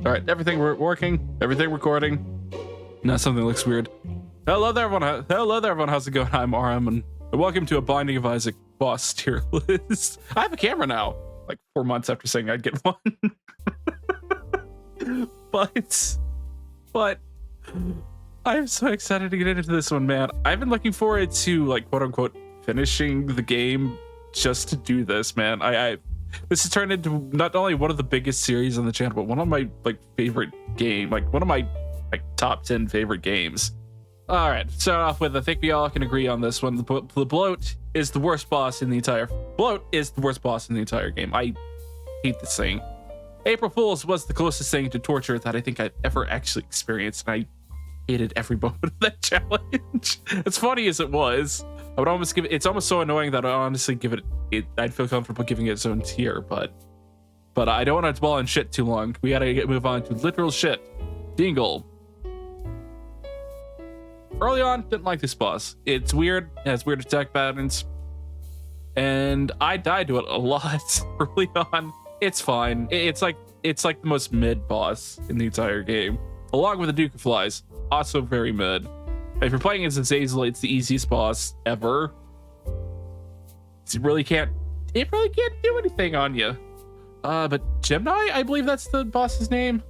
All right, everything working, everything recording. Now something looks weird. Hello there, everyone. Hello there, everyone. How's it going? I'm RM, and welcome to a Binding of Isaac boss tier list. I have a camera now, like 4 months after saying I'd get one. but I'm so excited to get into this one, man. I've been looking forward to, like, quote unquote, finishing the game just to do this, man. This has turned into not only one of the biggest series on the channel, but one of my favorite game, one of my top 10 favorite games. All right, start off with, I think we all can agree on this one. The bloat is the worst boss in the entire game. I hate this thing. April Fool's was the closest thing to torture that I think I've ever actually experienced, and I hated every moment of that challenge. As funny as it was, I would almost give it. It's almost so annoying that I honestly give it. I'd feel comfortable giving it its own tier, but I don't want to dwell on shit too long. We gotta move on to literal shit. Dingle. Early on, didn't like this boss. It's weird. It has weird attack patterns, and I died to it a lot early on. It's fine. It's like the most mid boss in the entire game, along with the Duke of Flies. Also very mid. If you're playing as Azazel, it's the easiest boss ever. It really can't do anything on you. But Gemini, I believe that's the boss's name.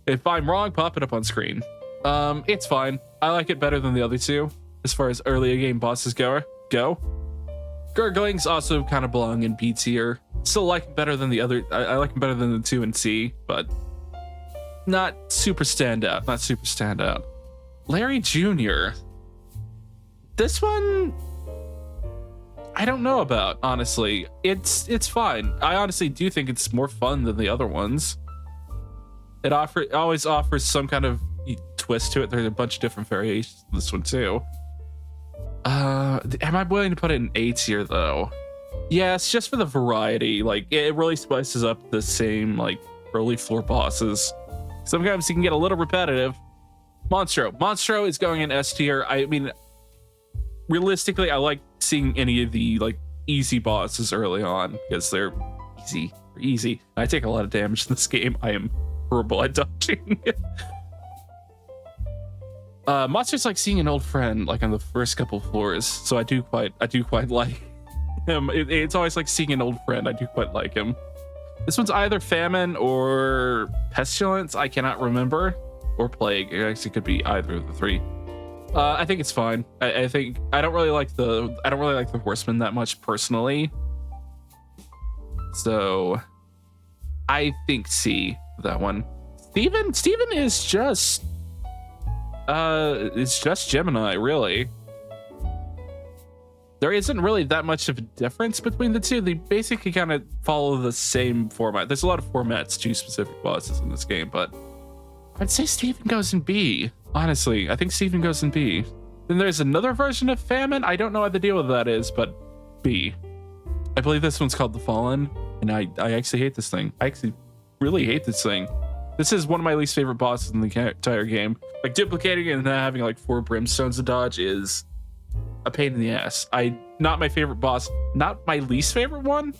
If I'm wrong, pop it up on screen. It's fine. I like it better than the other two as far as earlier game bosses go. Gurglings also kind of belong in B tier. Still like it better than the other. I like them better than the 2 and C, but not super standout. Larry Jr. This one, I don't know about, honestly. It's fine. I honestly do think it's more fun than the other ones. It always offers some kind of twist to it. There's a bunch of different variations of this one too. Am I willing to put it in A tier though? Yes, just for the variety. Like, it really spices up the same early floor bosses. Sometimes you can get a little repetitive. Monstro is going in S tier. I mean, realistically, I like seeing any of the easy bosses early on because they're easy. I take a lot of damage in this game. I am horrible at dodging. Monster's like seeing an old friend on the first couple floors, so I do quite like him. It's always like seeing an old friend. I do quite like him. This one's either famine or pestilence. I cannot remember, or plague. It actually could be either of the three. I think it's fine. I think I don't really like the horseman that much personally, so I think C for that one. Steven is just it's just Gemini, really. There isn't really that much of a difference between the two. They basically kind of follow the same format. There's a lot of formats to specific bosses in this game, but I'd say Steven goes in B. Honestly, I think Steven goes in B. Then there's another version of Famine. I don't know what the deal with that is, but B. I believe this one's called The Fallen, and I actually hate this thing. I actually really hate this thing. This is one of my least favorite bosses in the entire game. Duplicating it and then having 4 brimstones to dodge is a pain in the ass. Not my favorite boss, not my least favorite one,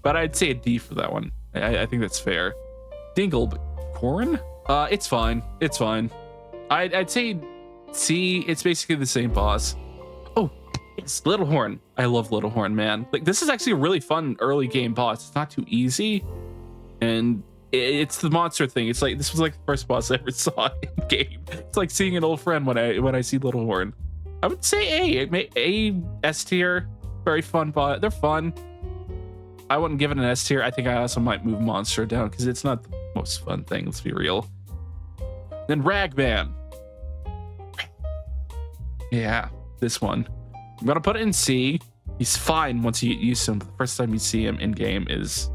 but I'd say a D for that one. I think that's fair. Dinglecorn? It's fine. I'd say C. It's basically the same boss. Oh, it's Littlehorn. I love Littlehorn, man. This is actually a really fun early game boss. It's not too easy, and it's the monster thing. It's this was the first boss I ever saw in game. It's like seeing an old friend when I see Littlehorn. I would say A S tier. Very fun bot. They're fun. I wouldn't give it an S tier. I think I also might move Monstro down because it's not the most fun thing. Let's be real. Then Ragman. Yeah, this one. I'm gonna put it in C. He's fine once you get used to him. The first time you see him in game is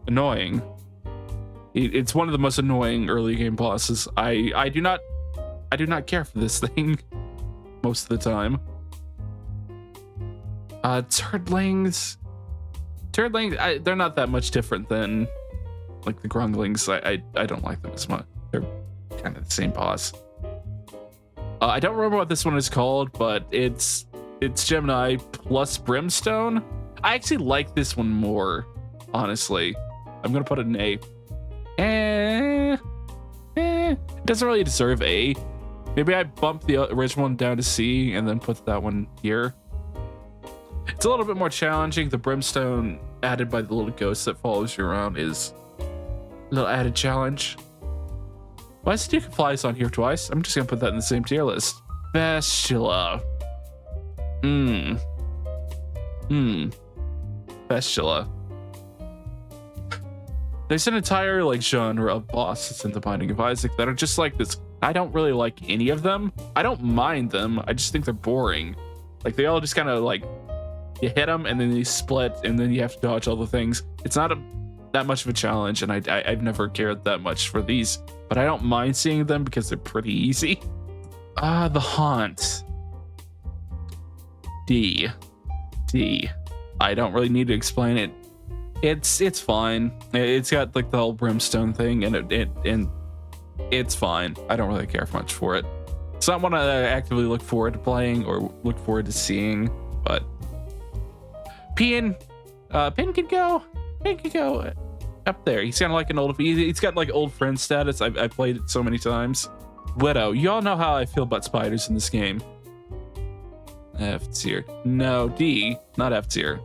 annoying. It's one of the most annoying early game bosses. I do not care for this thing most of the time. Turdlings, they're not that much different than the Grunglings. I don't like them as much. They're kind of the same boss. I don't remember what this one is called, but it's Gemini plus Brimstone. I actually like this one more, honestly. I'm gonna put it in A. It doesn't really deserve A. Maybe I bump the original one down to C and then put that one here. It's a little bit more challenging. The brimstone added by the little ghost that follows you around is a little added challenge. Why is Duke Flies on here twice? I'm just gonna put that in the same tier list. Vestula. Vestula. There's an entire like genre of bosses in The Binding of Isaac that are just like this. I don't really like any of them. I don't mind them. I just think they're boring. Like they all just kind of like, you hit them and then they split and then you have to dodge all the things. It's not that much of a challenge, and I've never cared that much for these, but I don't mind seeing them because they're pretty easy. The Haunt. D. I don't really need to explain it. It's fine. It's got like the whole brimstone thing, and it's fine. I don't really care much for it. It's not one I actively look forward to playing or look forward to seeing, but Pin can go up there. He's kind of like an old. He's got like old friend status. I've played it so many times. Widow. You all know how I feel about spiders in this game. F tier. No, D, not F tier.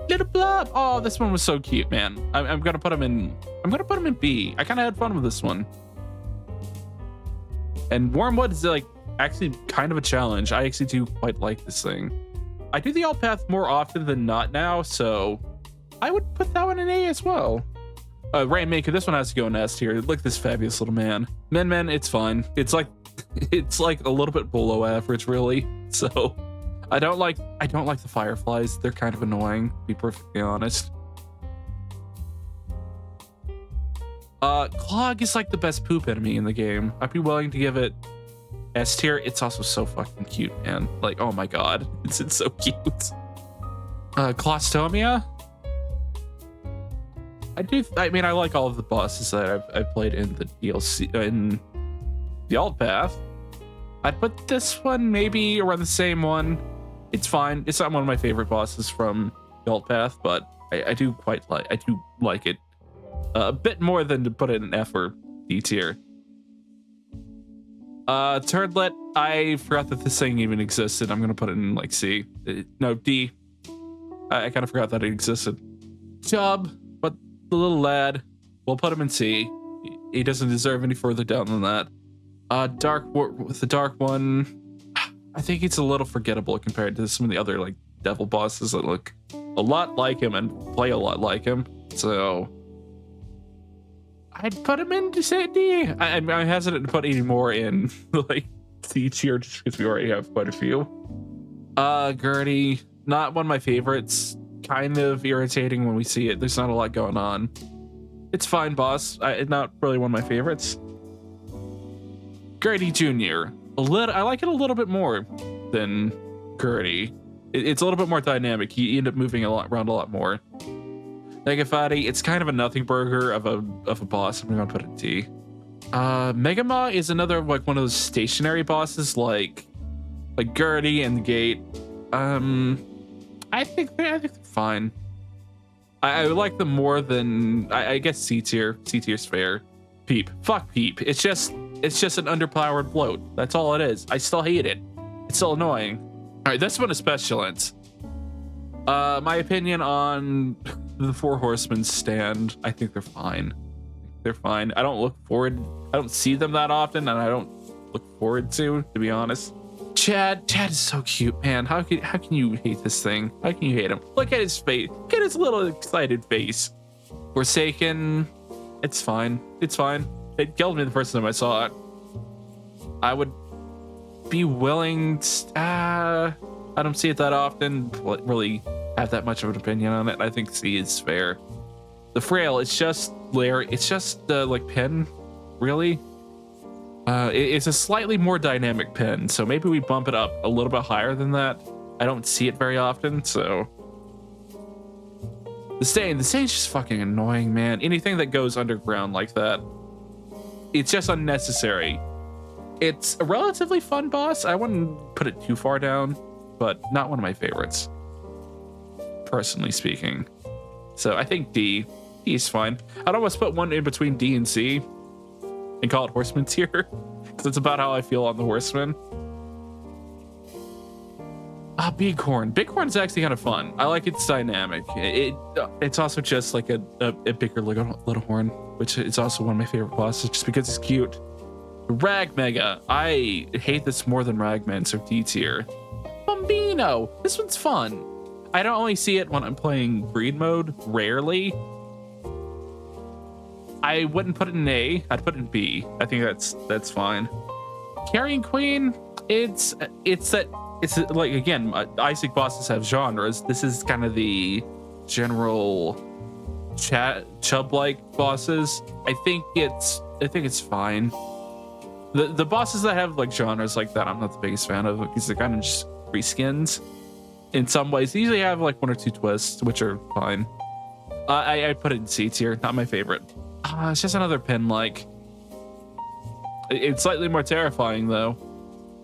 Little blob. Oh, this one was so cute, man. I'm gonna put him in. I'm gonna put him in B. I kind of had fun with this one. And Wormwood is like actually kind of a challenge. I actually do quite like this thing. I do the alt path more often than not now, so I would put that one in A as well. Rainmaker, this one has to go in S tier. Look at this fabulous little man. Men, it's fine. It's like a little bit below average, really. So I don't like the fireflies. They're kind of annoying, to be perfectly honest. Clog is like the best poop enemy in the game. I'd be willing to give it S tier. It's also so fucking cute, man. Like, oh my god, it's so cute. Clostomia. I mean, I like all of the bosses that I've played in the DLC in the alt path. I'd put this one maybe around the same one. It's fine. It's not one of my favorite bosses from the alt path, but I do like it a bit more than to put it in F or D tier. Turdlet, I forgot that this thing even existed. I'm gonna put it in like C. No, D. I kind of forgot that it existed. Chub, but the little lad, we'll put him in C. He doesn't deserve any further down than that. With the dark one, I think it's a little forgettable compared to some of the other like devil bosses that look a lot like him and play a lot like him. So I'd put him in to say D. I'm hesitant to put any more in like C tier just because we already have quite a few. Gertie, not one of my favorites. Kind of irritating when we see it. There's not a lot going on. It's fine, boss. Not really one of my favorites. Gertie Jr. I like it a little bit more than Gertie. It's a little bit more dynamic. You end up moving around a lot more. Negafati, it's kind of a nothing burger of a boss. I'm gonna put it in D. Megama is another like one of those stationary bosses like Gertie and the Gate. I think they're fine. I like them more than I guess C tier. C tier's fair. Peep. Fuck Peep. It's just an underpowered bloat. That's all it is. I still hate it. It's still annoying. All right, this one is pestilence. My opinion on the Four Horsemen stand, I think they're fine. They're fine. I don't see them that often, and I don't look forward to be honest. Chad is so cute, man. How can you hate this thing? How can you hate him? Look at his face. Look at his little excited face. Forsaken, it's fine. It's fine. It killed me the first time I saw it. I would be willing to, I don't see it that often, really have that much of an opinion on it. I think C is fair. The Frail, it's just like Pen, really. It's a slightly more dynamic Pen, so maybe we bump it up a little bit higher than that. I don't see it very often, so. The Stain's just fucking annoying, man. Anything that goes underground like that, it's just unnecessary. It's a relatively fun boss. I wouldn't put it too far down, but not one of my favorites, personally speaking. So I think D. D is fine. I'd almost put one in between D and C and call it Horseman tier, because it's about how I feel on the Horseman. Bighorn. Bighorn's actually kind of fun. I like its dynamic. It's also just like a bigger little horn, which is also one of my favorite bosses just because it's cute. Rag Mega. I hate this more than Ragman, so D tier. Bombino. This one's fun. I don't only see it when I'm playing breed mode, rarely. I wouldn't put it in A, I'd put it in B. I think that's fine. Carrying Queen, it's like, again, Isaac bosses have genres. This is kind of the general chub-like bosses. I think it's fine. The bosses that have like genres like that, I'm not the biggest fan of, because they're kind of just reskins. In some ways, they usually have like one or two twists, which are fine. I put it in C tier, not my favorite. It's just another pin like. It's slightly more terrifying though.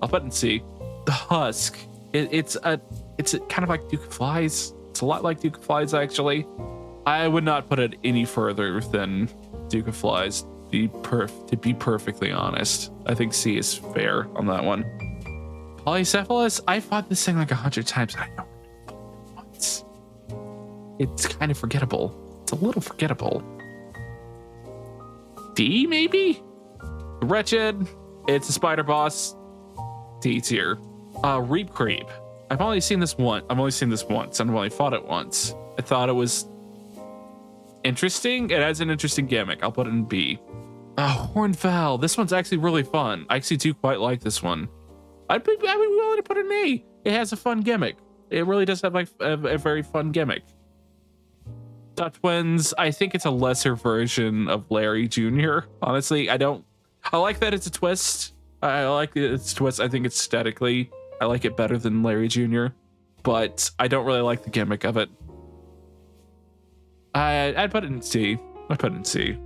I'll put it in C. The Husk. It's kind of like Duke of Flies. It's a lot like Duke of Flies actually. I would not put it any further than Duke of Flies. To be perfectly honest, I think C is fair on that one. Polycephalus. I fought this thing like 100 times. I know once. It's kind of forgettable. It's a little forgettable. D maybe? Wretched. It's a spider boss. D tier. Reap Creep. I've only seen this once. I've only fought it once. I thought it was interesting. It has an interesting gimmick. I'll put it in B. Hornfowl. This one's actually really fun. I actually do quite like this one. I'd be willing to put it in A. It has a fun gimmick. It really does have like a very fun gimmick. Twins. I think it's a lesser version of Larry Jr. Honestly, I like that it's a twist. I like that it's a twist. I think aesthetically, I like it better than Larry Jr. But I don't really like the gimmick of it. I'd put it in C. I put it in C.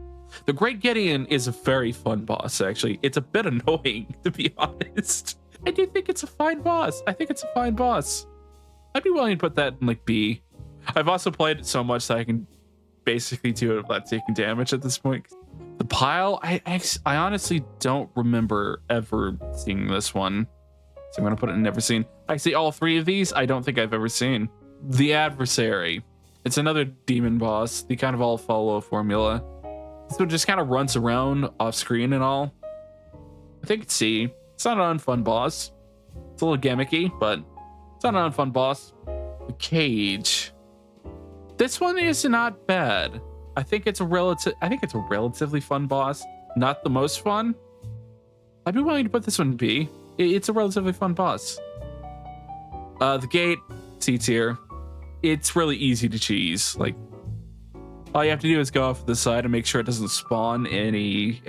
The Great Gideon is a very fun boss, actually. It's a bit annoying, to be honest. I do think it's a fine boss. I think it's a fine boss. I'd be willing to put that in like B. I've also played it so much that I can basically do it without taking damage at this point. The Pile, I honestly don't remember ever seeing this one. So I'm going to put it in never seen. Actually, all three of these, I don't think I've ever seen. The Adversary. It's another demon boss. They kind of all follow a formula. This one just kind of runs around off screen and all. I think it's C. It's not an unfun boss. It's a little gimmicky, but it's not an unfun boss. The Cage. This one is not bad. I think it's a relatively fun boss. Not the most fun. I'd be willing to put this one in B. It's a relatively fun boss. The Gate, C tier. It's really easy to cheese. Like, all you have to do is go off to the side and make sure it doesn't spawn any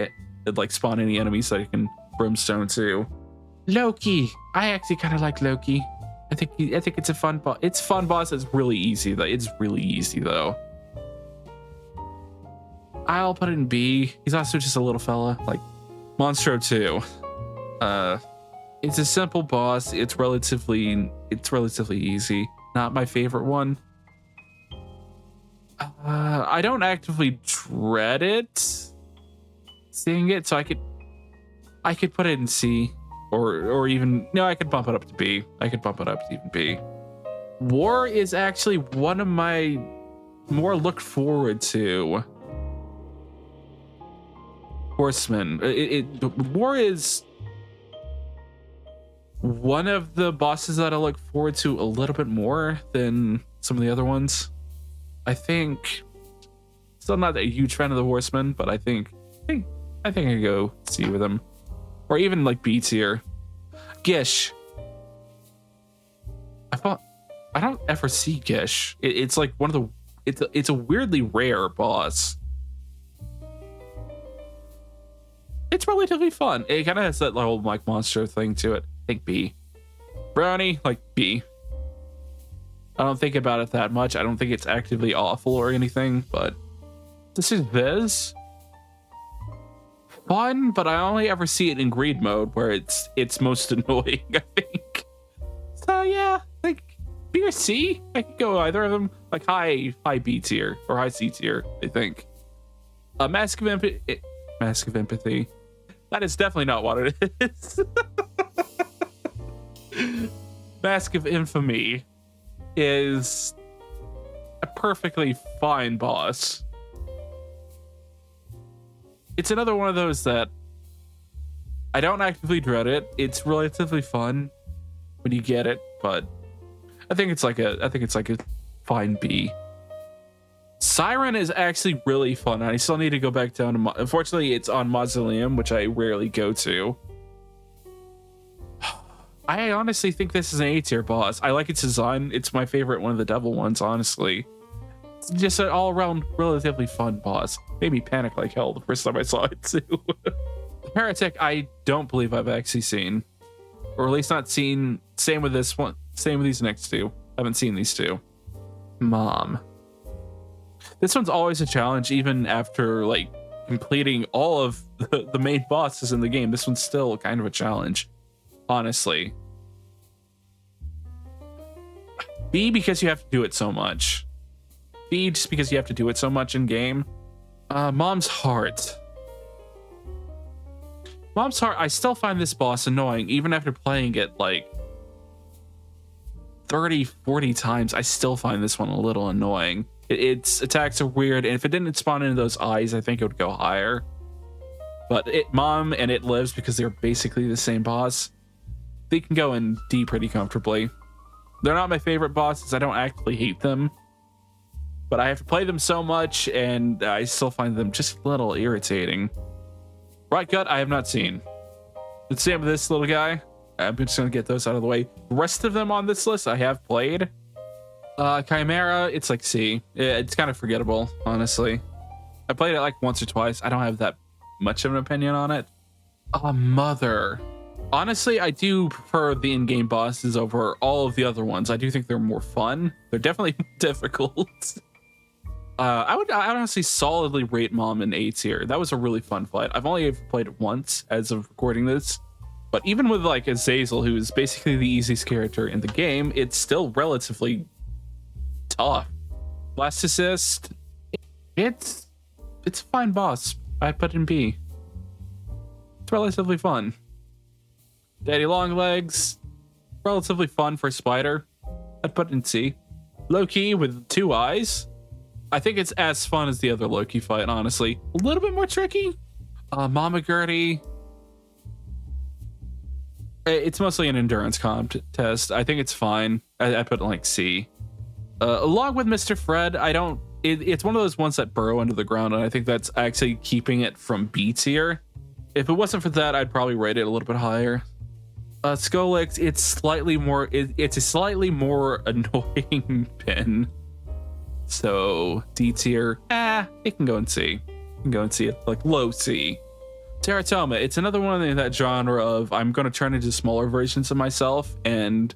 enemies that you can brimstone to. Loki. I actually kind of like Loki. I think it's a fun boss. It's a fun boss. It's really easy though. I'll put it in B. He's also just a little fella. Like Monstro 2. It's a simple boss. It's relatively easy. Not my favorite one. I don't actively dread it. Seeing it, so I could put it in C. Or even, no, I could bump it up to B. I could bump it up to even B. War is actually one of my more looked forward to Horsemen. War is one of the bosses that I look forward to a little bit more than some of the other ones. I think still not a huge fan of the Horsemen, but I think I could go C with him. Or even like B tier. Gish. I don't ever see Gish. It's like one of the. It's a weirdly rare boss. It's relatively fun. It kind of has that little like monster thing to it. I think B. Brownie, like B. I don't think about it that much. I don't think it's actively awful or anything, but this is Viz. Fun, but I only ever see it in greed mode where it's most annoying, I think. So yeah, I think B or C. I could go either of them. Like high B tier or high C tier, I think. Mask of Empathy. Mask of Empathy. That is definitely not what it is. Mask of Infamy is a perfectly fine boss. It's another one of those that I don't actively dread it. It's relatively fun when you get it, but I think it's like a fine B. Siren is actually really fun. I still need to go back down to unfortunately it's on Mausoleum, which I rarely go to. I honestly think this is an A tier boss. I like its design. It's my favorite one of the devil ones, honestly. It's just an all-around relatively fun boss. Made me panic like hell the first time I saw it too. The Heretic, I don't believe I've actually seen. Or at least not seen. Same with this one. Same with these next two. I haven't seen these two. Mom. This one's always a challenge, even after like completing all of the main bosses in the game. This one's still kind of a challenge, honestly. B, because you have to do it so much. B, just because you have to do it so much in game. Mom's Heart. Mom's Heart, I still find this boss annoying, even after playing it like 30, 40 times. I still find this one a little annoying. Its attacks are weird, and if it didn't spawn into those eyes, I think it would go higher. But Mom and it lives because they're basically the same boss. They can go in D pretty comfortably. They're not my favorite bosses. I don't actively hate them, but I have to play them so much, and I still find them just a little irritating. Right Gut, I have not seen. The same with this little guy. I'm just gonna get those out of the way. The rest of them on this list I have played. Chimera, it's like C. It's kind of forgettable, honestly. I played it like once or twice. I don't have that much of an opinion on it. Mother. Honestly, I do prefer the in-game bosses over all of the other ones. I do think they're more fun. They're definitely difficult. I would honestly solidly rate Mom in A tier. That was a really fun fight. I've only ever played it once as of recording this. But even with like Azazel, who is basically the easiest character in the game, it's still relatively tough. Blastocyst, it's a fine boss. I put in B. It's relatively fun. Daddy Longlegs, relatively fun for Spider. I'd put in C. Loki with 2 eyes. I think it's as fun as the other Loki fight, honestly. A little bit more tricky. Mama Gertie. It's mostly an endurance contest. I think it's fine. I put it like C. Along with Mr. Fred, it's one of those ones that burrow under the ground, and I think that's actually keeping it from B tier. If it wasn't for that, I'd probably rate it a little bit higher. Skolix, it's a slightly more annoying pin. So D tier, it can go in C. It can go in C, like low C. Teratoma, it's another one in that genre of I'm going to turn into smaller versions of myself, and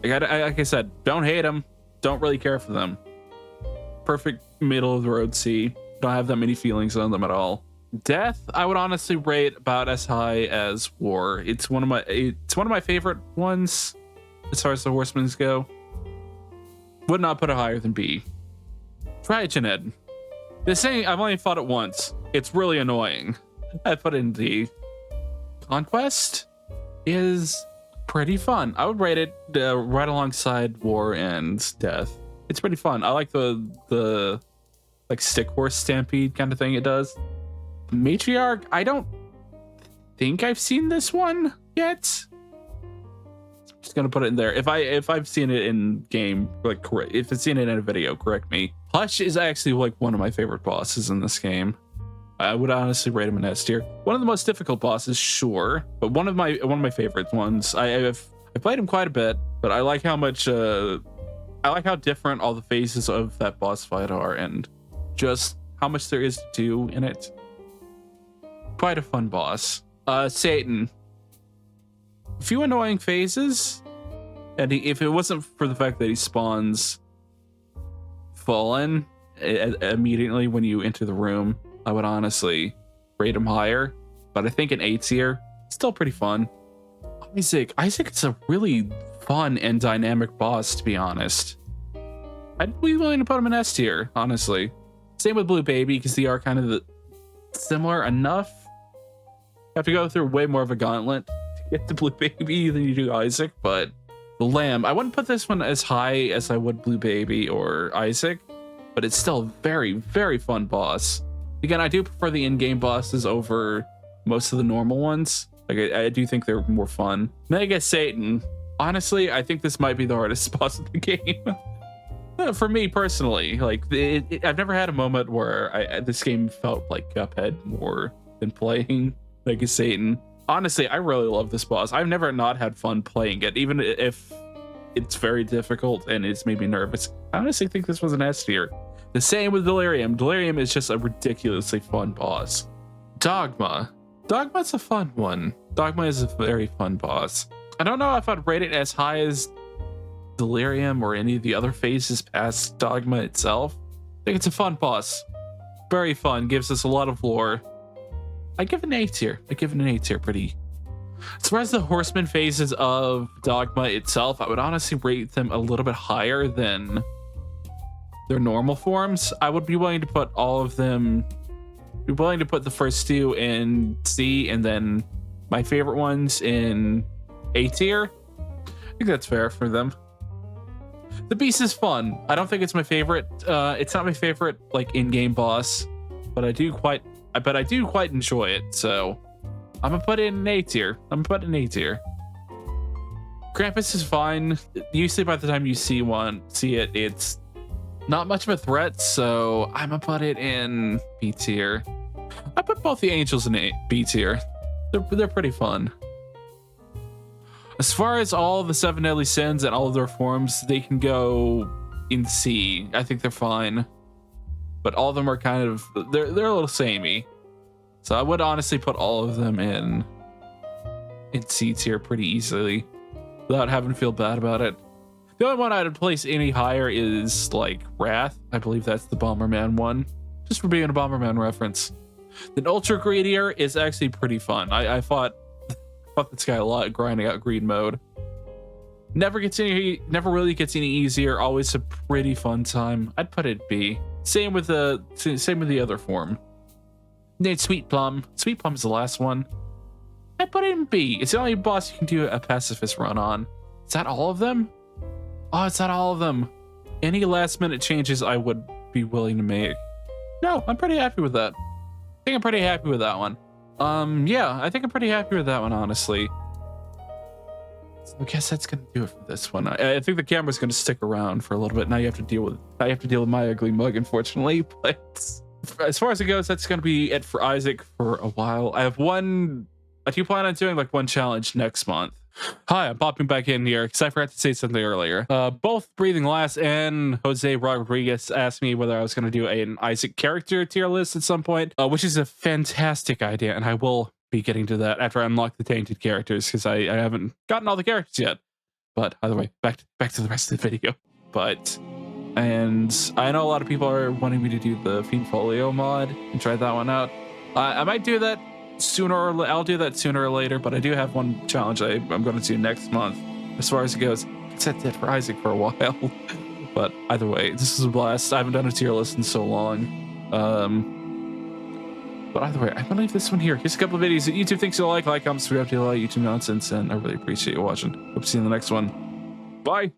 like I said, don't hate them, don't really care for them. Perfect middle of the road C. Don't have that many feelings on them at all. Death, I would honestly rate about as high as War. It's one of my favorite ones as far as the Horsemen's go. Would not put it higher than B. Triagenid. This thing, I've only fought it once. It's really annoying. I put in D. Conquest is pretty fun. I would rate it right alongside War and Death. It's pretty fun. I like the like stick horse stampede kind of thing it does. Matriarch, I don't think I've seen this one yet. Just gonna put it in there. If I've seen it in game, like correct. If I've seen it in a video, correct me. Hush is actually like one of my favorite bosses in this game. I would honestly rate him an S tier. One of the most difficult bosses, sure, but one of my favorite ones. I played him quite a bit, but I like how much I like how different all the phases of that boss fight are, and just how much there is to do in it. Quite a fun boss. Satan. A few annoying phases, and if it wasn't for the fact that he spawns fallen immediately when you enter the room, I would honestly rate him higher. But I think an A tier, still pretty fun. Isaac is a really fun and dynamic boss, to be honest. I'd be willing to put him in S tier, honestly. Same with Blue Baby, because they are kind of similar enough. You have to go through way more of a gauntlet to get to Blue Baby than you do Isaac, but the Lamb, I wouldn't put this one as high as I would Blue Baby or Isaac, but it's still a very, very fun boss. Again, I do prefer the in-game bosses over most of the normal ones. Like, I do think they're more fun. Mega Satan. Honestly, I think this might be the hardest boss in the game. For me personally, like I've never had a moment where this game felt like Cuphead more than playing Mega Satan. Honestly, I really love this boss. I've never not had fun playing it, even if it's very difficult and it's made me nervous. I honestly think this was an S tier. The same with Delirium. Delirium is just a ridiculously fun boss. Dogma. Dogma's a fun one. Dogma is a very fun boss. I don't know if I'd rate it as high as Delirium or any of the other phases past Dogma itself. I think it's a fun boss. Very fun. Gives us a lot of lore. I give it an A tier. I give it an A tier pretty. As far as the Horseman phases of Dogma itself, I would honestly rate them a little bit higher than their normal forms. I would be willing to put all of them, be willing to put the first two in C and then my favorite ones in A tier. I think that's fair for them. The Beast is fun. I don't think it's my favorite. It's not my favorite like in-game boss, but I do quite enjoy it. So I'm gonna put it in an A tier. Krampus is fine. Usually by the time you see it, it's not much of a threat. So I'm gonna put it in B tier. I put both the angels in B tier. They're pretty fun. As far as all the 7 deadly sins and all of their forms, they can go in C. I think they're fine, but all of them are kind of they're a little samey. So I would honestly put all of them in C tier pretty easily, without having to feel bad about it. The only one I'd place any higher is like Wrath. I believe that's the Bomberman one, just for being a Bomberman reference. Then Ultra Greedier is actually pretty fun. I fought this guy a lot grinding out greed mode. Never really gets any easier. Always a pretty fun time. I'd put it B. Same with the other form. Then Sweet Plum. Sweet Plum is the last one. I'd put it in B. It's the only boss you can do a pacifist run on. Is that all of them? Oh, it's not all of them. Any last minute changes I would be willing to make. No, I'm pretty happy with that. I think I'm pretty happy with that one. Yeah, I think I'm pretty happy with that one, honestly. So I guess that's gonna do it for this one. I think the camera's gonna stick around for a little bit. Now you have to deal with my ugly mug, unfortunately. But as far as it goes, that's gonna be it for Isaac for a while. I do plan on doing like one challenge next month. Hi, I'm popping back in here because I forgot to say something earlier. Both Breathing Last and Jose Rodriguez asked me whether I was going to do an Isaac character tier list at some point, which is a fantastic idea, and I will be getting to that after I unlock the tainted characters because I haven't gotten all the characters yet. But either way, back to the rest of the video. And I know a lot of people are wanting me to do the Fiend Folio mod and try that one out. I might do that. I'll do that sooner or later, but I do have one challenge I'm going to do next month. As far as it goes, it's it for Isaac for a while. But either way, this is a blast. I haven't done a tier list in so long. But either way, I'm going to leave this one here. Here's a couple of videos that YouTube thinks you'll like, comment, subscribe to a lot of YouTube nonsense, and I really appreciate you watching. Hope to see you in the next one. Bye!